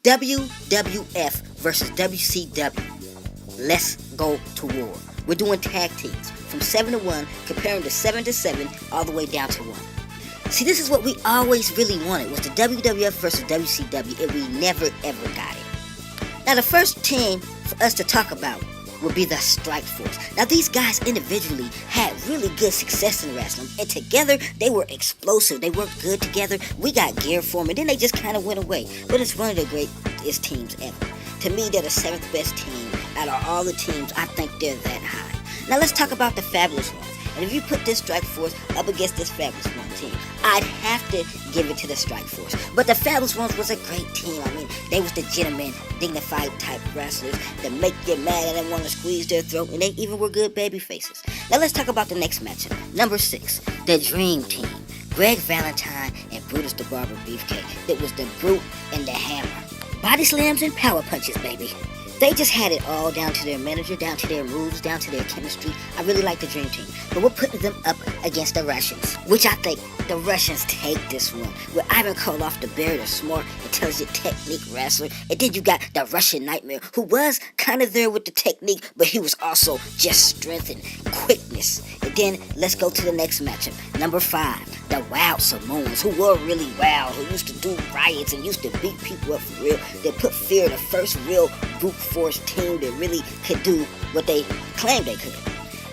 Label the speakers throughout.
Speaker 1: WWF versus WCW. Let's go to war. We're doing tag teams from 7-1, comparing to 7-7, all the way down to 1. See, this is what we always really wanted, was the WWF versus WCW, and we never ever got it. Now, the first team for us to talk about would be the Strike Force. Now, these guys individually had really good success in wrestling, and together they were explosive. They worked good together. We got gear for them, and then they just kind of went away. But it's one of the greatest teams ever. To me, they're the 7th best team out of all the teams. I think they're that high. Now, let's talk about the Fabulous Ones. And if you put this Strike Force up against this Fabulous One team, I'd have to give it to the Strike Force. But the Fabulous Ones was a great team. I mean, they was the gentlemen, dignified type wrestlers that make you mad and want to squeeze their throat, and they even were good baby faces. Now let's talk about the next matchup. Number 6, the Dream Team. Greg Valentine and Brutus the Barber Beefcake. It was the Brute and the Hammer. Body slams and power punches, baby. They just had it all, down to their manager, down to their moves, down to their chemistry. I really like the Dream Team. But we're putting them up against the Russians, which I think the Russians take this one. With Ivan Koloff, the very smart, intelligent technique wrestler. And then you got the Russian Nightmare, who was kind of there with the technique, but he was also just strength and quickness. And then let's go to the next matchup. Number 5, the Wild Samoans, who were really wild, who used to do riots and used to beat people up for real. They put fear in the first real brute force team that really could do what they claimed they could.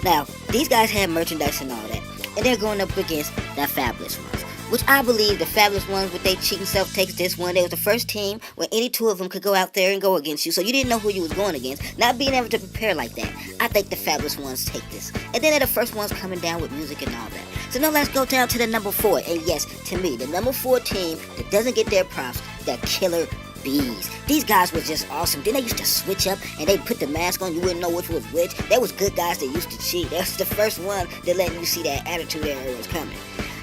Speaker 1: Now, these guys had merchandise and all that, and they're going up against the Fabulous Ones, which I believe the Fabulous Ones with their cheating self takes this one. They was the first team where any two of them could go out there and go against you, so you didn't know who you was going against. Not being able to prepare like that, I think the Fabulous Ones take this. And then they're the first ones coming down with music and all that. So now let's go down to the number 4. And yes, to me, the number 4 team that doesn't get their props, the Killer Bees. These guys were just awesome. Then they used to switch up and they put the mask on. You wouldn't know which was which. There was good guys that used to cheat. That's the first one that let you see that attitude era was coming.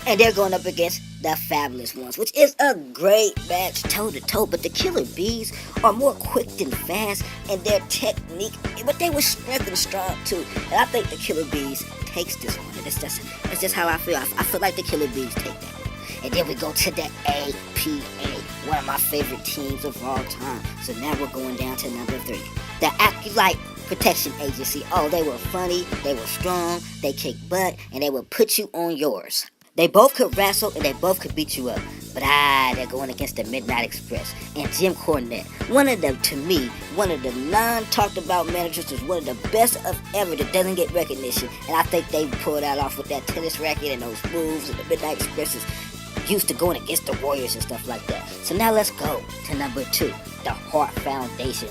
Speaker 1: And they're going up against the Fabulous Ones, which is a great match toe to toe. But the Killer Bees are more quick than fast, and their technique, but they were strength and strong too. And I think the Killer Bees takes this one. And that's just how I feel. I feel like the Killer Bees take that one. And then we go to the APA, one of my favorite teams of all time. So now we're going down to number 3. The Acolyte Protection Agency. Oh, they were funny, they were strong, they kicked butt, and they would put you on yours. They both could wrestle and they both could beat you up. But they're going against the Midnight Express and Jim Cornette. To me, one of the non-talked about managers, is one of the best of ever that doesn't get recognition. And I think they pulled that off with that tennis racket and those moves, and the Midnight Express is used to going against the Warriors and stuff like that. So now let's go to number 2, the Hart Foundation.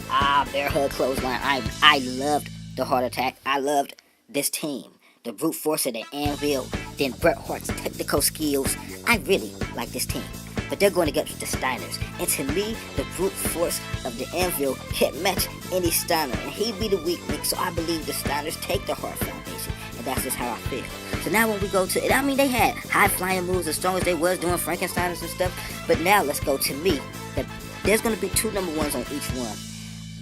Speaker 1: Bear Hug Clothesline. I loved the Heart Attack. I loved this team. The brute force of the Anvil, then Bret Hart's technical skills. I really like this team. But they're going to get the Steiners. And to me, the brute force of the Anvil can't match any Steiner. And he'd be the weak link, so I believe the Steiners take the Hart Foundation. And that's just how I feel. So now when we go to it, I mean, they had high-flying moves as strong as they was doing Frankensteiners and stuff. But now let's go to me. There's going to be 2 number 1s on each one.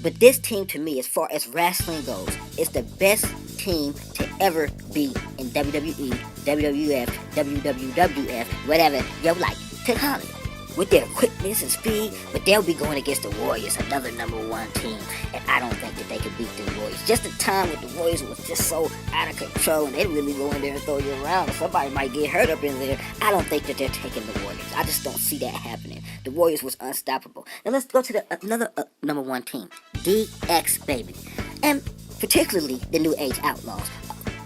Speaker 1: But this team, to me, as far as wrestling goes, is the best team to ever be in WWE, WWF, WWF, whatever you like to call it. With their quickness and speed, but they'll be going against the Warriors, another number 1 team. And I don't think that they could beat the Warriors. Just the time with the Warriors was just so out of control, and they'd really go in there and throw you around. Somebody might get hurt up in there. I don't think that they're taking the Warriors. I just don't see that happening. The Warriors was unstoppable. Now let's go to another number 1 team, DX, baby. And particularly the New Age Outlaws.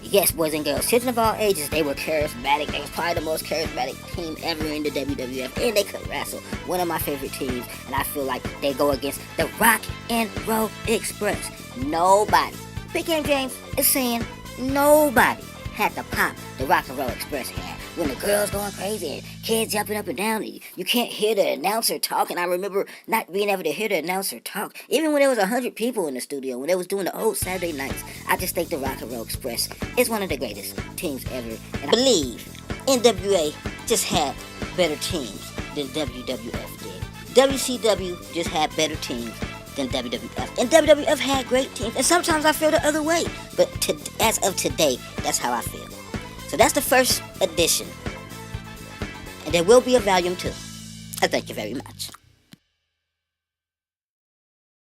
Speaker 1: Yes, boys and girls, children of all ages, they were charismatic. They was probably the most charismatic team ever in the WWF, and they could wrestle. One of my favorite teams, and I feel like they go against the Rock and Roll Express. Nobody, Big M James is saying nobody had the pop the Rock and Roll Express had. When the girls going crazy and kids jumping up and down, you can't hear the announcer talk. And I remember not being able to hear the announcer talk, even when there was 100 people in the studio, when they was doing the old Saturday nights. I just think the Rock and Roll Express is one of the greatest teams ever. And I believe NWA just had better teams than WWF did. WCW just had better teams than WWF. And WWF had great teams. And sometimes I feel the other way. But as of today, that's how I feel. So that's the first edition. And there will be a volume 2. I thank you very much.